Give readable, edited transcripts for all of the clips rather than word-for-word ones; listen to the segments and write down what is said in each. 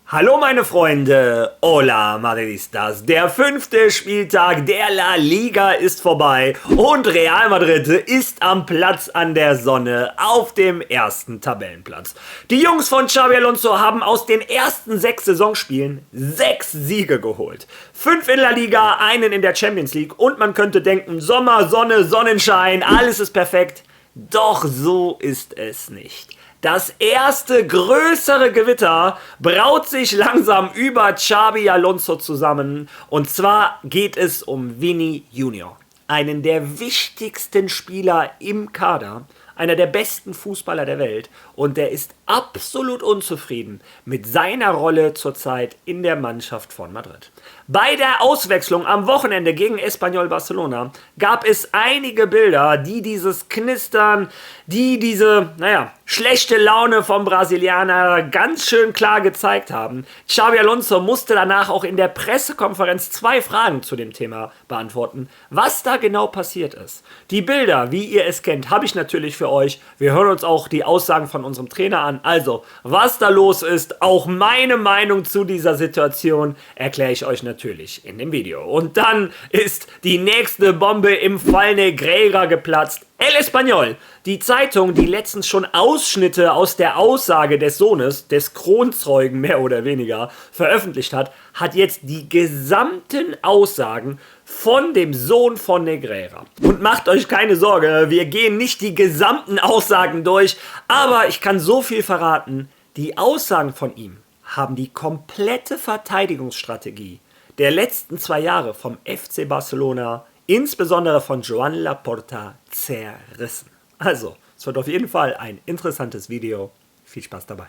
Hallo meine Freunde, hola Madridistas, der 5. Spieltag der La Liga ist vorbei und Real Madrid ist am Platz an der Sonne auf dem ersten Tabellenplatz. Die Jungs von Xabi Alonso haben aus den ersten 6 Saisonspielen 6 Siege geholt. 5 in La Liga, einen in der Champions League und man könnte denken, Sommer, Sonne, Sonnenschein, alles ist perfekt. Doch so ist es nicht. Das erste größere Gewitter braut sich langsam über Xabi Alonso zusammen. Und zwar geht es um Vini Junior, einen der wichtigsten Spieler im Kader, einer der besten Fußballer der Welt. Und der ist absolut unzufrieden mit seiner Rolle zurzeit in der Mannschaft von Madrid. Bei der Auswechslung am Wochenende gegen Espanyol Barcelona gab es einige Bilder, die dieses Knistern, die diese, schlechte Laune vom Brasilianer ganz schön klar gezeigt haben. Xabi Alonso musste danach auch in der Pressekonferenz 2 Fragen zu dem Thema beantworten, was da genau passiert ist. Die Bilder, wie ihr es kennt, habe ich natürlich für euch. Wir hören uns auch die Aussagen von unserem Trainer an. Also, was da los ist, auch meine Meinung zu dieser Situation, erkläre ich euch natürlich in dem Video. Und dann ist die nächste Bombe im Fall Negreira geplatzt. El Español, die Zeitung, die letztens schon Ausschnitte aus der Aussage des Sohnes, des Kronzeugen mehr oder weniger, veröffentlicht hat, hat jetzt die gesamten Aussagen von dem Sohn von Negreira. Und macht euch keine Sorge, wir gehen nicht die gesamten Aussagen durch, aber ich kann so viel verraten, die Aussagen von ihm haben die komplette Verteidigungsstrategie der letzten 2 Jahre vom FC Barcelona, insbesondere von Joan Laporta, zerrissen. Also, es wird auf jeden Fall ein interessantes Video. Viel Spaß dabei.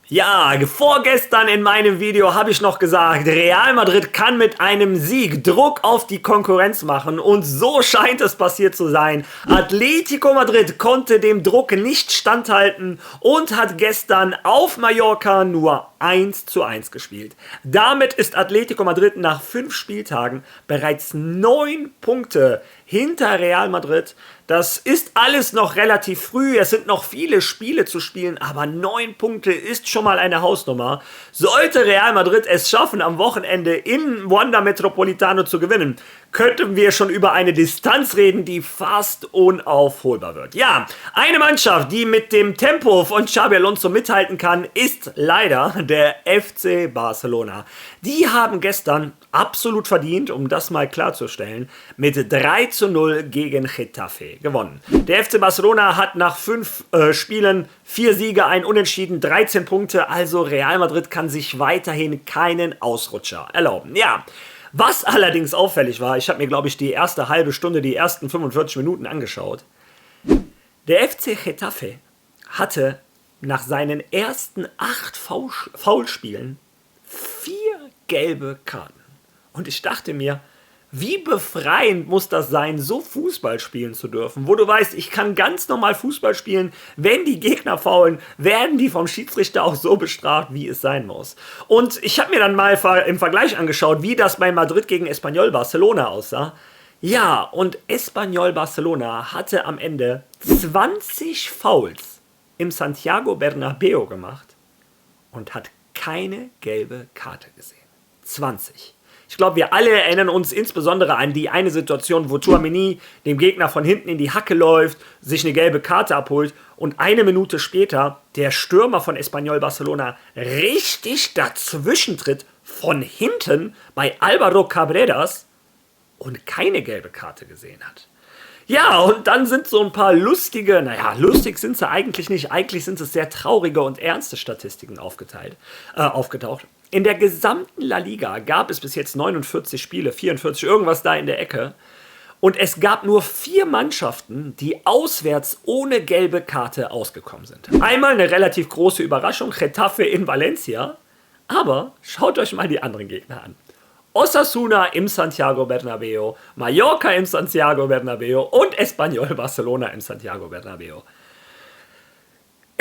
Ja, vorgestern in meinem Video habe ich noch gesagt, Real Madrid kann mit einem Sieg Druck auf die Konkurrenz machen und so scheint es passiert zu sein. Atletico Madrid konnte dem Druck nicht standhalten und hat gestern auf Mallorca nur 1:1 gespielt. Damit ist Atletico Madrid nach 5 Spieltagen bereits 9 Punkte hinter Real Madrid. Das ist alles noch relativ früh, es sind noch viele Spiele zu spielen, aber 9 Punkte ist schon mal eine Hausnummer. Sollte Real Madrid es schaffen, am Wochenende in Wanda Metropolitano zu gewinnen, könnten wir schon über eine Distanz reden, die fast unaufholbar wird. Ja, eine Mannschaft, die mit dem Tempo von Xabi Alonso mithalten kann, ist leider der FC Barcelona. Die haben gestern absolut verdient, um das mal klarzustellen, mit 3:0 gegen Getafe gewonnen. Der FC Barcelona hat nach 5 Spielen 4 Siege, ein Unentschieden, 13 Punkte, also Real Madrid kann sich weiterhin keinen Ausrutscher erlauben. Ja, was allerdings auffällig war, ich habe mir, glaube ich, die erste halbe Stunde, die ersten 45 Minuten angeschaut. Der FC Getafe hatte nach seinen ersten 8 Foulspielen 4 gelbe Karten. Und ich dachte mir, wie befreiend muss das sein, so Fußball spielen zu dürfen, wo du weißt, ich kann ganz normal Fußball spielen, wenn die Gegner faulen, werden die vom Schiedsrichter auch so bestraft, wie es sein muss. Und ich habe mir dann mal im Vergleich angeschaut, wie das bei Madrid gegen Espanyol Barcelona aussah. Ja, und Espanyol Barcelona hatte am Ende 20 Fouls im Santiago Bernabéu gemacht und hat keine gelbe Karte gesehen. 20. Ich glaube, wir alle erinnern uns insbesondere an die eine Situation, wo Tchouaméni dem Gegner von hinten in die Hacke läuft, sich eine gelbe Karte abholt und eine Minute später der Stürmer von Espanyol Barcelona richtig dazwischen tritt von hinten bei Álvaro Carreras und keine gelbe Karte gesehen hat. Ja, und dann sind so ein paar lustige, lustig sind sie eigentlich nicht, eigentlich sind es sehr traurige und ernste Statistiken aufgetaucht. In der gesamten La Liga gab es bis jetzt 49 Spiele, 44, irgendwas da in der Ecke. Und es gab nur 4 Mannschaften, die auswärts ohne gelbe Karte ausgekommen sind. Einmal eine relativ große Überraschung, Getafe in Valencia. Aber schaut euch mal die anderen Gegner an. Osasuna im Santiago Bernabéu, Mallorca im Santiago Bernabéu und Espanyol Barcelona im Santiago Bernabéu.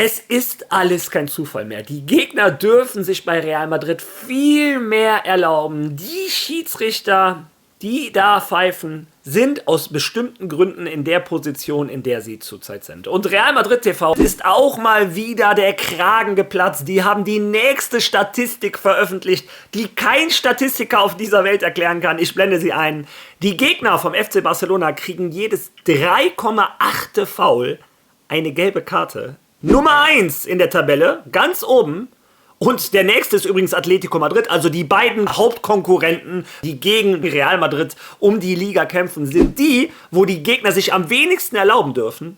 Es ist alles kein Zufall mehr. Die Gegner dürfen sich bei Real Madrid viel mehr erlauben. Die Schiedsrichter die da pfeifen, sind aus bestimmten Gründen in der Position, in der sie zurzeit sind. Und Real Madrid TV ist auch mal wieder der Kragen geplatzt. Die haben die nächste Statistik veröffentlicht, die kein Statistiker auf dieser Welt erklären kann. Ich blende sie ein. Die Gegner vom FC Barcelona kriegen jedes 3,8. Foul eine gelbe Karte. Nummer 1 in der Tabelle, ganz oben. Und der nächste ist übrigens Atletico Madrid, also die beiden Hauptkonkurrenten, die gegen Real Madrid um die Liga kämpfen, sind die, wo die Gegner sich am wenigsten erlauben dürfen.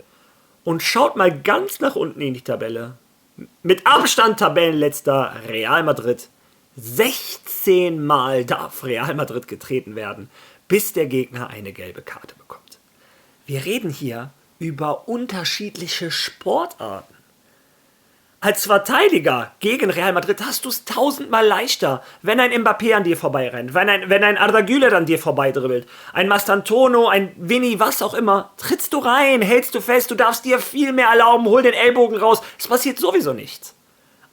Und schaut mal ganz nach unten in die Tabelle. Mit Abstand Tabellenletzter Real Madrid. 16 Mal darf Real Madrid getreten werden, bis der Gegner eine gelbe Karte bekommt. Wir reden hier über unterschiedliche Sportarten. Als Verteidiger gegen Real Madrid hast du es 1000-mal leichter, wenn ein Mbappé an dir vorbeirennt, wenn ein Arda Güler an dir vorbeidribbelt, ein Mastantuono, ein Vinny, was auch immer. Trittst du rein, hältst du fest, du darfst dir viel mehr erlauben, hol den Ellbogen raus, es passiert sowieso nichts.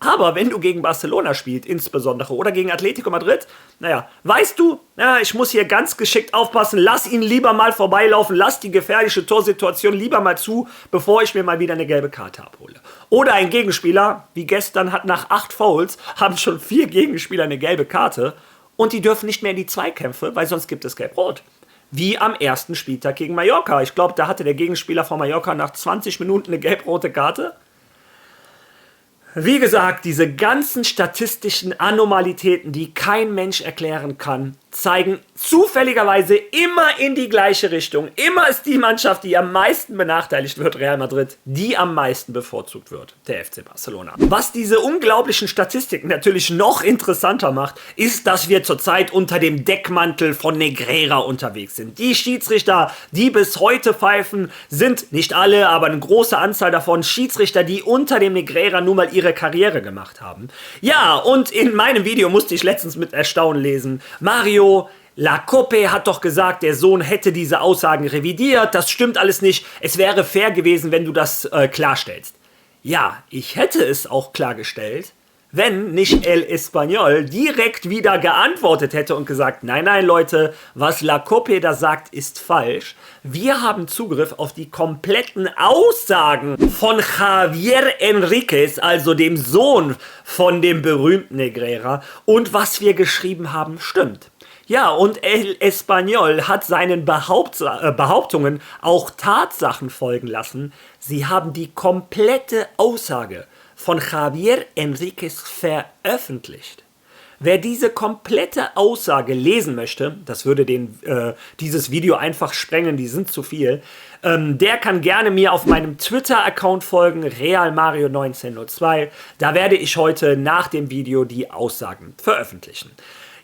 Aber wenn du gegen Barcelona spielst, insbesondere, oder gegen Atletico Madrid, naja, weißt du, ja, ich muss hier ganz geschickt aufpassen, lass ihn lieber mal vorbeilaufen, lass die gefährliche Torsituation lieber mal zu, bevor ich mir mal wieder eine gelbe Karte abhole. Oder ein Gegenspieler, wie gestern, hat nach 8 Fouls, haben schon 4 Gegenspieler eine gelbe Karte und die dürfen nicht mehr in die Zweikämpfe, weil sonst gibt es Gelb-Rot. Wie am ersten Spieltag gegen Mallorca. Ich glaube, da hatte der Gegenspieler von Mallorca nach 20 Minuten eine gelb-rote Karte. Wie gesagt, diese ganzen statistischen Anomalitäten, die kein Mensch erklären kann, zeigen zufälligerweise immer in die gleiche Richtung. Immer ist die Mannschaft, die am meisten benachteiligt wird, Real Madrid, die am meisten bevorzugt wird, der FC Barcelona. Was diese unglaublichen Statistiken natürlich noch interessanter macht, ist, dass wir zurzeit unter dem Deckmantel von Negreira unterwegs sind. Die Schiedsrichter, die bis heute pfeifen, sind nicht alle, aber eine große Anzahl davon Schiedsrichter, die unter dem Negreira nun mal ihre Karriere gemacht haben. Ja, und in meinem Video musste ich letztens mit Erstaunen lesen, Mario Lacope hat doch gesagt, der Sohn hätte diese Aussagen revidiert, das stimmt alles nicht, es wäre fair gewesen, wenn du das klarstellst. Ja, ich hätte es auch klargestellt, wenn nicht El Español direkt wieder geantwortet hätte und gesagt, nein, nein Leute, was Lacope da sagt, ist falsch. Wir haben Zugriff auf die kompletten Aussagen von Javier Enriquez, also dem Sohn von dem berühmten Negreira, und was wir geschrieben haben, stimmt. Ja, und El Español hat seinen Behauptungen auch Tatsachen folgen lassen. Sie haben die komplette Aussage von Javier Enriquez veröffentlicht. Wer diese komplette Aussage lesen möchte, das würde dieses Video einfach sprengen, die sind zu viel, der kann gerne mir auf meinem Twitter-Account folgen, realmario1902. Da werde ich heute nach dem Video die Aussagen veröffentlichen.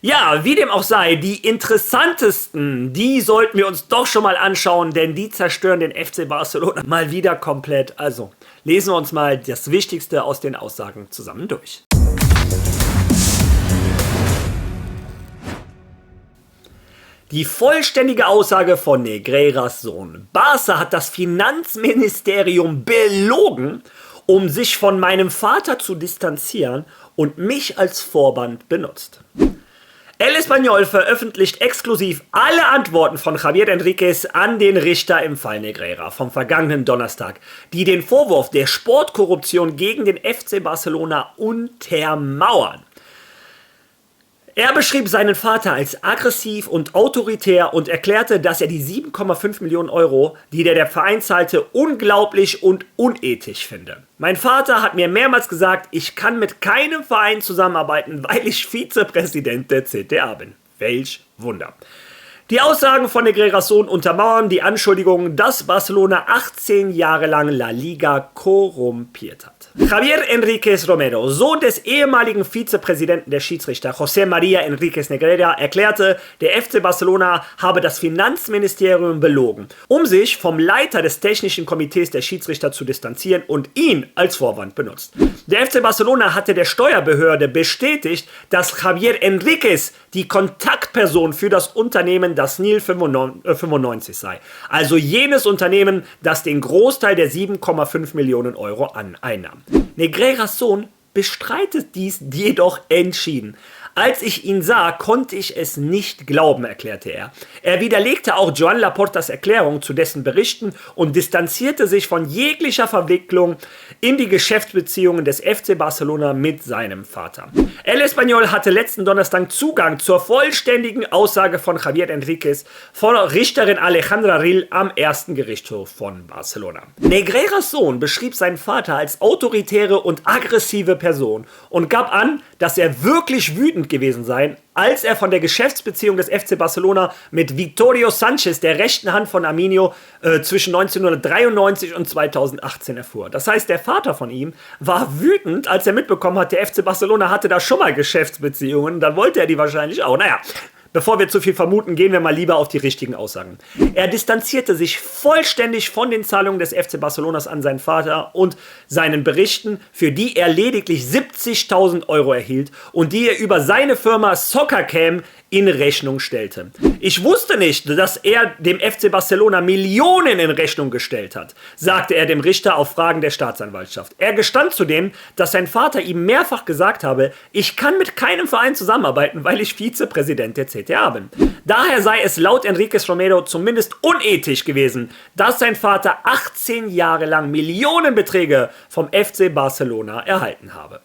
Ja, wie dem auch sei, die interessantesten, die sollten wir uns doch schon mal anschauen, denn die zerstören den FC Barcelona mal wieder komplett. Also, lesen wir uns mal das Wichtigste aus den Aussagen zusammen durch. Die vollständige Aussage von Negreiras Sohn. Barca hat das Finanzministerium belogen, um sich von meinem Vater zu distanzieren und mich als Vorwand benutzt. El Español veröffentlicht exklusiv alle Antworten von Javier Enriquez an den Richter im Fall Negreira vom vergangenen Donnerstag, die den Vorwurf der Sportkorruption gegen den FC Barcelona untermauern. Er beschrieb seinen Vater als aggressiv und autoritär und erklärte, dass er die 7,5 Millionen Euro, die der Verein zahlte, unglaublich und unethisch finde. Mein Vater hat mir mehrmals gesagt, ich kann mit keinem Verein zusammenarbeiten, weil ich Vizepräsident der CTA bin. Welch Wunder. Die Aussagen von Negreiras Sohn untermauern die Anschuldigungen, dass Barcelona 18 Jahre lang La Liga korrumpiert hat. Javier Enriquez Romero, Sohn des ehemaligen Vizepräsidenten der Schiedsrichter José María Enríquez Negreira, erklärte, der FC Barcelona habe das Finanzministerium belogen, um sich vom Leiter des technischen Komitees der Schiedsrichter zu distanzieren und ihn als Vorwand benutzt. Der FC Barcelona hatte der Steuerbehörde bestätigt, dass Javier Enriquez die Kontaktperson für das Unternehmen das NIL 95 sei. Also jenes Unternehmen, das den Großteil der 7,5 Millionen Euro einnahme. Negreiras Sohn bestreitet dies jedoch entschieden. Als ich ihn sah, konnte ich es nicht glauben, erklärte er. Er widerlegte auch Joan Laportas Erklärung zu dessen Berichten und distanzierte sich von jeglicher Verwicklung in die Geschäftsbeziehungen des FC Barcelona mit seinem Vater. El Espanyol hatte letzten Donnerstag Zugang zur vollständigen Aussage von Javier Enríquez von Richterin Alejandra Rill am ersten Gerichtshof von Barcelona. Negreiras Sohn beschrieb seinen Vater als autoritäre und aggressive Person und gab an, dass er wirklich wütend gewesen sei, als er von der Geschäftsbeziehung des FC Barcelona mit Victorio Sanchez, der rechten Hand von Arminio, zwischen 1993 und 2018 erfuhr. Das heißt, der Vater von ihm war wütend, als er mitbekommen hat, der FC Barcelona hatte da schon mal Geschäftsbeziehungen, dann wollte er die wahrscheinlich auch. Naja, bevor wir zu viel vermuten, gehen wir mal lieber auf die richtigen Aussagen. Er distanzierte sich vollständig von den Zahlungen des FC Barcelonas an seinen Vater und seinen Berichten, für die er lediglich 70.000 Euro erhielt und die er über seine Firma Soccercam in Rechnung stellte. Ich wusste nicht, dass er dem FC Barcelona Millionen in Rechnung gestellt hat, sagte er dem Richter auf Fragen der Staatsanwaltschaft. Er gestand zudem, dass sein Vater ihm mehrfach gesagt habe, ich kann mit keinem Verein zusammenarbeiten, weil ich Vizepräsident der CTA bin. Daher sei es laut Enríquez Romero zumindest unethisch gewesen, dass sein Vater 18 Jahre lang Millionenbeträge vom FC Barcelona erhalten habe.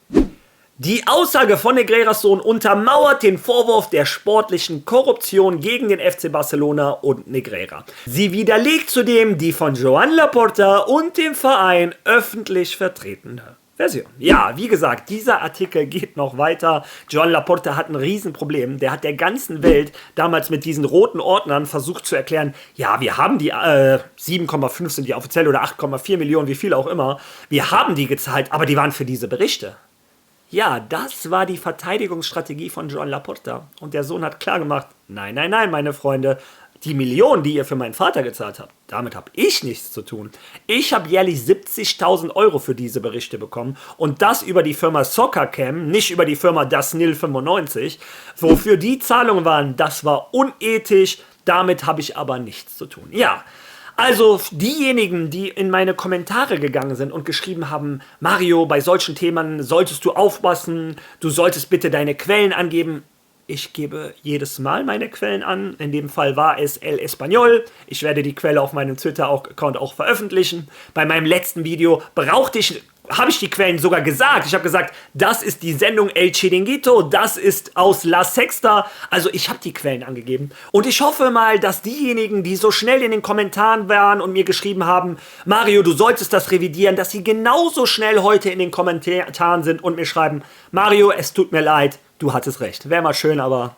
Die Aussage von Negreiras Sohn untermauert den Vorwurf der sportlichen Korruption gegen den FC Barcelona und Negreira. Sie widerlegt zudem die von Joan Laporta und dem Verein öffentlich vertretene Version. Ja, wie gesagt, dieser Artikel geht noch weiter. Joan Laporta hat ein Riesenproblem. Der hat der ganzen Welt damals mit diesen roten Ordnern versucht zu erklären, ja, wir haben die 7,5 sind die offiziell oder 8,4 Millionen, wie viel auch immer. Wir haben die gezahlt, aber die waren für diese Berichte. Ja, das war die Verteidigungsstrategie von Joan Laporta. Und der Sohn hat klargemacht, nein, nein, nein, meine Freunde, die Millionen, die ihr für meinen Vater gezahlt habt, damit habe ich nichts zu tun. Ich habe jährlich 70.000 Euro für diese Berichte bekommen und das über die Firma Soccercam, nicht über die Firma Das-Nil95. Wofür die Zahlungen waren, das war unethisch, damit habe ich aber nichts zu tun. Ja, also diejenigen, die in meine Kommentare gegangen sind und geschrieben haben, Mario, bei solchen Themen solltest du aufpassen, du solltest bitte deine Quellen angeben. Ich gebe jedes Mal meine Quellen an. In dem Fall war es El Espanyol. Ich werde die Quelle auf meinem Twitter-Account auch veröffentlichen. Bei meinem letzten Video habe ich die Quellen sogar gesagt. Ich habe gesagt, das ist die Sendung El Chiringuito, das ist aus La Sexta. Also ich habe die Quellen angegeben. Und ich hoffe mal, dass diejenigen, die so schnell in den Kommentaren waren und mir geschrieben haben, Mario, du solltest das revidieren, dass sie genauso schnell heute in den Kommentaren sind und mir schreiben, Mario, es tut mir leid, du hattest recht. Wäre mal schön, aber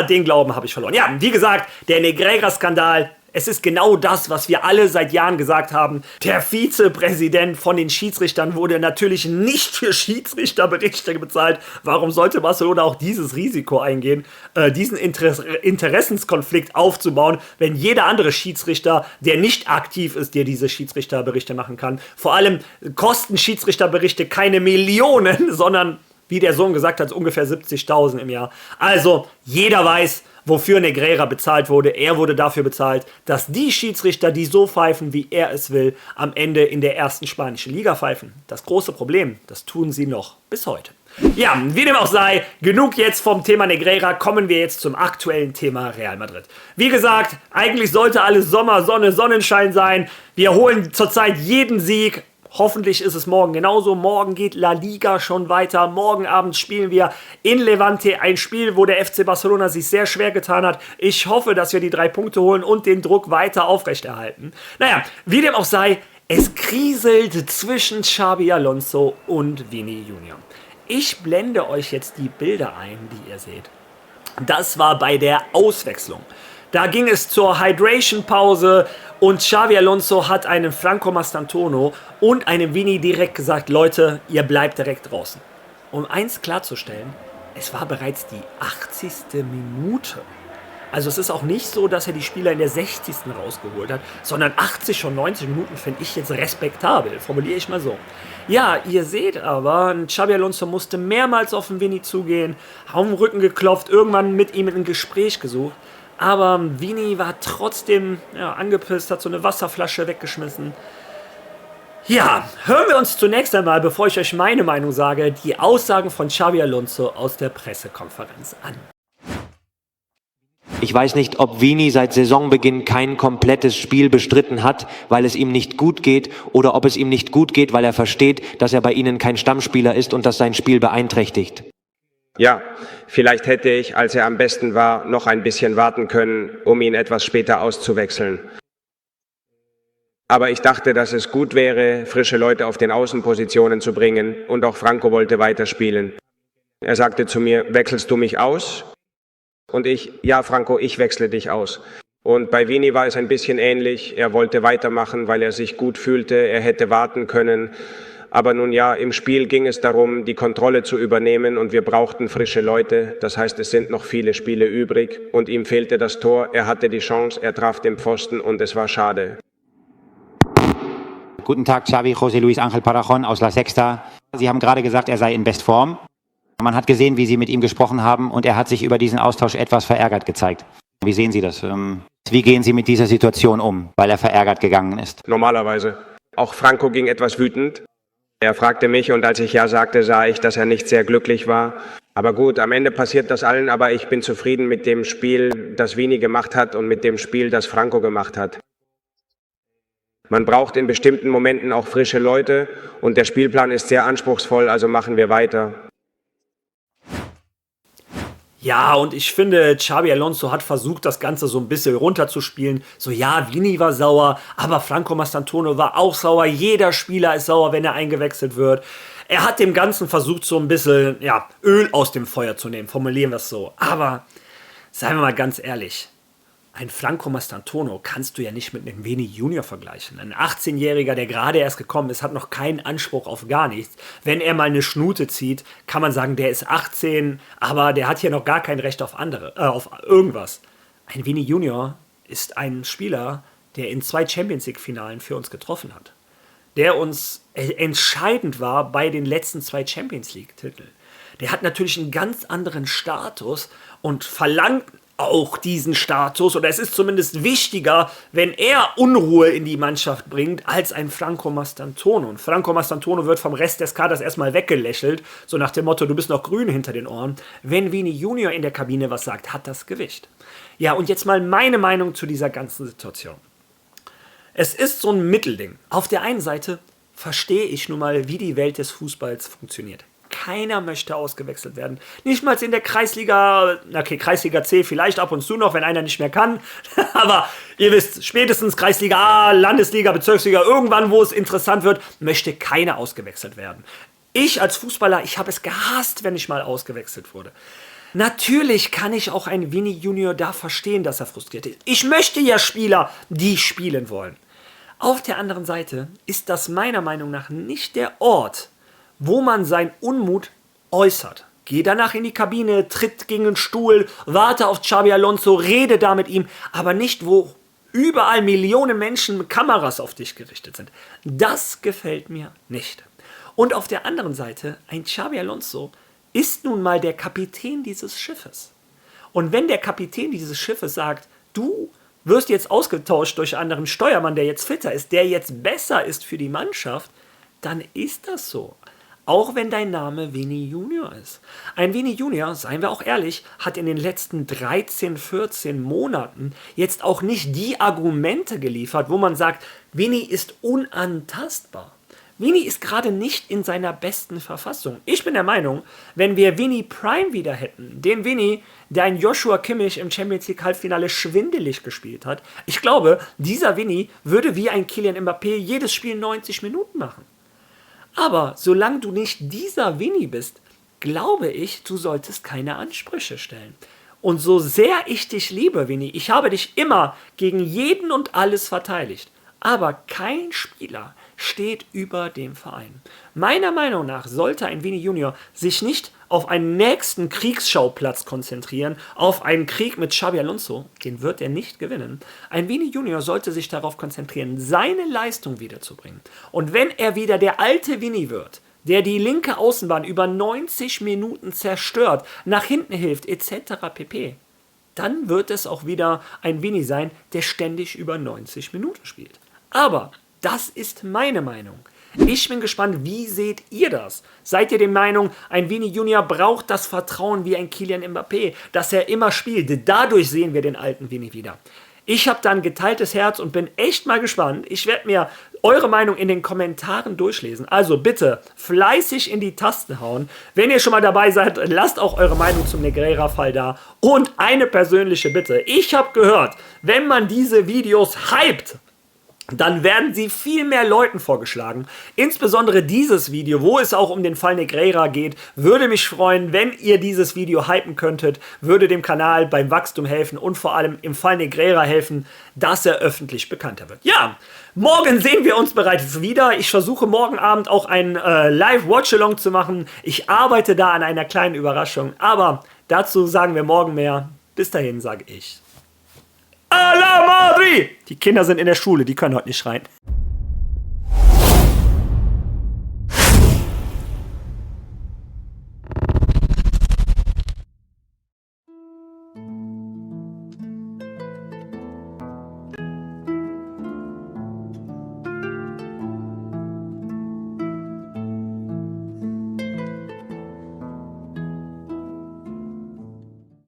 den Glauben habe ich verloren. Ja, wie gesagt, der Negreira-Skandal. Es ist genau das, was wir alle seit Jahren gesagt haben. Der Vizepräsident von den Schiedsrichtern wurde natürlich nicht für Schiedsrichterberichte bezahlt. Warum sollte Barcelona auch dieses Risiko eingehen, diesen Interessenskonflikt aufzubauen, wenn jeder andere Schiedsrichter, der nicht aktiv ist, der diese Schiedsrichterberichte machen kann? Vor allem kosten Schiedsrichterberichte keine Millionen, sondern, wie der Sohn gesagt hat, ungefähr 70.000 im Jahr. Also, jeder weiß, wofür Negreira bezahlt wurde. Er wurde dafür bezahlt, dass die Schiedsrichter, die so pfeifen, wie er es will, am Ende in der ersten spanischen Liga pfeifen. Das große Problem, das tun sie noch bis heute. Ja, wie dem auch sei, genug jetzt vom Thema Negreira, kommen wir jetzt zum aktuellen Thema Real Madrid. Wie gesagt, eigentlich sollte alles Sommer, Sonne, Sonnenschein sein. Wir holen zurzeit jeden Sieg. Hoffentlich ist es morgen genauso. Morgen geht La Liga schon weiter. Morgen Abend spielen wir in Levante ein Spiel, wo der FC Barcelona sich sehr schwer getan hat. Ich hoffe, dass wir die 3 Punkte holen und den Druck weiter aufrechterhalten. Naja, wie dem auch sei, es kriselt zwischen Xabi Alonso und Vini Junior. Ich blende euch jetzt die Bilder ein, die ihr seht. Das war bei der Auswechslung. Da ging es zur Hydration-Pause und Xabi Alonso hat einem Franco Mastantuono und einem Vini direkt gesagt, Leute, ihr bleibt direkt draußen. Um eins klarzustellen, es war bereits die 80. Minute. Also es ist auch nicht so, dass er die Spieler in der 60. rausgeholt hat, sondern 80 und 90 Minuten finde ich jetzt respektabel, formuliere ich mal so. Ja, ihr seht aber, Xabi Alonso musste mehrmals auf den Vini zugehen, auf den Rücken geklopft, irgendwann mit ihm ein Gespräch gesucht. Aber Vini war trotzdem angepisst, hat so eine Wasserflasche weggeschmissen. Ja, hören wir uns zunächst einmal, bevor ich euch meine Meinung sage, die Aussagen von Xabi Alonso aus der Pressekonferenz an. Ich weiß nicht, ob Vini seit Saisonbeginn kein komplettes Spiel bestritten hat, weil es ihm nicht gut geht, oder ob es ihm nicht gut geht, weil er versteht, dass er bei Ihnen kein Stammspieler ist und das sein Spiel beeinträchtigt. Ja, vielleicht hätte ich, als er am besten war, noch ein bisschen warten können, um ihn etwas später auszuwechseln. Aber ich dachte, dass es gut wäre, frische Leute auf den Außenpositionen zu bringen, und auch Franco wollte weiterspielen. Er sagte zu mir: Wechselst du mich aus? Und ich: Ja, Franco, ich wechsle dich aus. Und bei Vini war es ein bisschen ähnlich. Er wollte weitermachen, weil er sich gut fühlte. Er hätte warten können. Aber nun ja, im Spiel ging es darum, die Kontrolle zu übernehmen, und wir brauchten frische Leute. Das heißt, es sind noch viele Spiele übrig, und ihm fehlte das Tor. Er hatte die Chance, er traf den Pfosten, und es war schade. Guten Tag, Xavi, José Luis Ángel Parajon aus La Sexta. Sie haben gerade gesagt, er sei in Bestform. Man hat gesehen, wie Sie mit ihm gesprochen haben, und er hat sich über diesen Austausch etwas verärgert gezeigt. Wie sehen Sie das? Wie gehen Sie mit dieser Situation um, weil er verärgert gegangen ist? Normalerweise. Auch Franco ging etwas wütend. Er fragte mich, und als ich ja sagte, sah ich, dass er nicht sehr glücklich war. Aber gut, am Ende passiert das allen, aber ich bin zufrieden mit dem Spiel, das Vini gemacht hat, und mit dem Spiel, das Franco gemacht hat. Man braucht in bestimmten Momenten auch frische Leute, und der Spielplan ist sehr anspruchsvoll, also machen wir weiter. Ja, und ich finde, Xabi Alonso hat versucht, das Ganze so ein bisschen runterzuspielen. So, ja, Vini war sauer, aber Franco Mastantuono war auch sauer. Jeder Spieler ist sauer, wenn er eingewechselt wird. Er hat dem Ganzen versucht, so ein bisschen, ja, Öl aus dem Feuer zu nehmen, formulieren wir es so. Aber, seien wir mal ganz ehrlich, ein Franco Mastantuono kannst du ja nicht mit einem Vini Junior vergleichen. Ein 18-Jähriger, der gerade erst gekommen ist, hat noch keinen Anspruch auf gar nichts. Wenn er mal eine Schnute zieht, kann man sagen, der ist 18, aber der hat hier noch gar kein Recht auf irgendwas. Ein Vini Junior ist ein Spieler, der in 2 Champions League-Finalen für uns getroffen hat. Der uns entscheidend war bei den letzten 2 Champions League-Titeln. Der hat natürlich einen ganz anderen Status und verlangt auch diesen Status, oder es ist zumindest wichtiger, wenn er Unruhe in die Mannschaft bringt, als ein Franco Mastantuono. Und Franco Mastantuono wird vom Rest des Kaders erstmal weggelächelt, so nach dem Motto, du bist noch grün hinter den Ohren. Wenn Vini Junior in der Kabine was sagt, hat das Gewicht. Ja, und jetzt mal meine Meinung zu dieser ganzen Situation. Es ist so ein Mittelding. Auf der einen Seite verstehe ich nun mal, wie die Welt des Fußballs funktioniert. Keiner möchte ausgewechselt werden. Nicht mal in der Kreisliga, okay, Kreisliga C vielleicht ab und zu noch, wenn einer nicht mehr kann. Aber ihr wisst, spätestens Kreisliga A, Landesliga, Bezirksliga, irgendwann, wo es interessant wird, möchte keiner ausgewechselt werden. Ich als Fußballer, ich habe es gehasst, wenn ich mal ausgewechselt wurde. Natürlich kann ich auch einen Vini Junior da verstehen, dass er frustriert ist. Ich möchte ja Spieler, die spielen wollen. Auf der anderen Seite ist das meiner Meinung nach nicht der Ort, wo man seinen Unmut äußert. Geh danach in die Kabine, tritt gegen den Stuhl, warte auf Xabi Alonso, rede da mit ihm, aber nicht, wo überall Millionen Menschen mit Kameras auf dich gerichtet sind. Das gefällt mir nicht. Und auf der anderen Seite, ein Xabi Alonso ist nun mal der Kapitän dieses Schiffes. Und wenn der Kapitän dieses Schiffes sagt, du wirst jetzt ausgetauscht durch einen anderen Steuermann, der jetzt fitter ist, der jetzt besser ist für die Mannschaft, dann ist das so. Auch wenn dein Name Vini Junior ist. Ein Vini Junior, seien wir auch ehrlich, hat in den letzten 13, 14 Monaten jetzt auch nicht die Argumente geliefert, wo man sagt, Vini ist unantastbar. Vini ist gerade nicht in seiner besten Verfassung. Ich bin der Meinung, wenn wir Vini Prime wieder hätten, den Vini, der ein Joshua Kimmich im Champions League Halbfinale schwindelig gespielt hat, ich glaube, dieser Vini würde wie ein Kylian Mbappé jedes Spiel 90 Minuten machen. Aber solange du nicht dieser Vini bist, glaube ich, du solltest keine Ansprüche stellen. Und so sehr ich dich liebe, Vini, ich habe dich immer gegen jeden und alles verteidigt. Aber kein Spieler steht über dem Verein. Meiner Meinung nach sollte ein Vini Junior sich nicht auf einen nächsten Kriegsschauplatz konzentrieren, auf einen Krieg mit Xabi Alonso, den wird er nicht gewinnen. Ein Vini Junior sollte sich darauf konzentrieren, seine Leistung wiederzubringen. Und wenn er wieder der alte Vini wird, der die linke Außenbahn über 90 Minuten zerstört, nach hinten hilft, etc. pp., dann wird es auch wieder ein Vini sein, der ständig über 90 Minuten spielt. Aber das ist meine Meinung. Ich bin gespannt, wie seht ihr das? Seid ihr der Meinung, ein Vini Junior braucht das Vertrauen wie ein Kylian Mbappé, dass er immer spielt? Dadurch sehen wir den alten Vini wieder. Ich habe da ein geteiltes Herz und bin echt mal gespannt. Ich werde mir eure Meinung in den Kommentaren durchlesen. Also bitte fleißig in die Tasten hauen. Wenn ihr schon mal dabei seid, lasst auch eure Meinung zum Negreira-Fall da. Und eine persönliche Bitte. Ich habe gehört, wenn man diese Videos hypt, dann werden sie viel mehr Leuten vorgeschlagen. Insbesondere dieses Video, wo es auch um den Fall Negreira geht, würde mich freuen, wenn ihr dieses Video hypen könntet, würde dem Kanal beim Wachstum helfen und vor allem im Fall Negreira helfen, dass er öffentlich bekannter wird. Ja, morgen sehen wir uns bereits wieder. Ich versuche morgen Abend auch ein Live-Watch-Along zu machen. Ich arbeite da an einer kleinen Überraschung, aber dazu sagen wir morgen mehr. Bis dahin sage ich: A la Madrid! Die Kinder sind in der Schule, die können heute nicht schreien.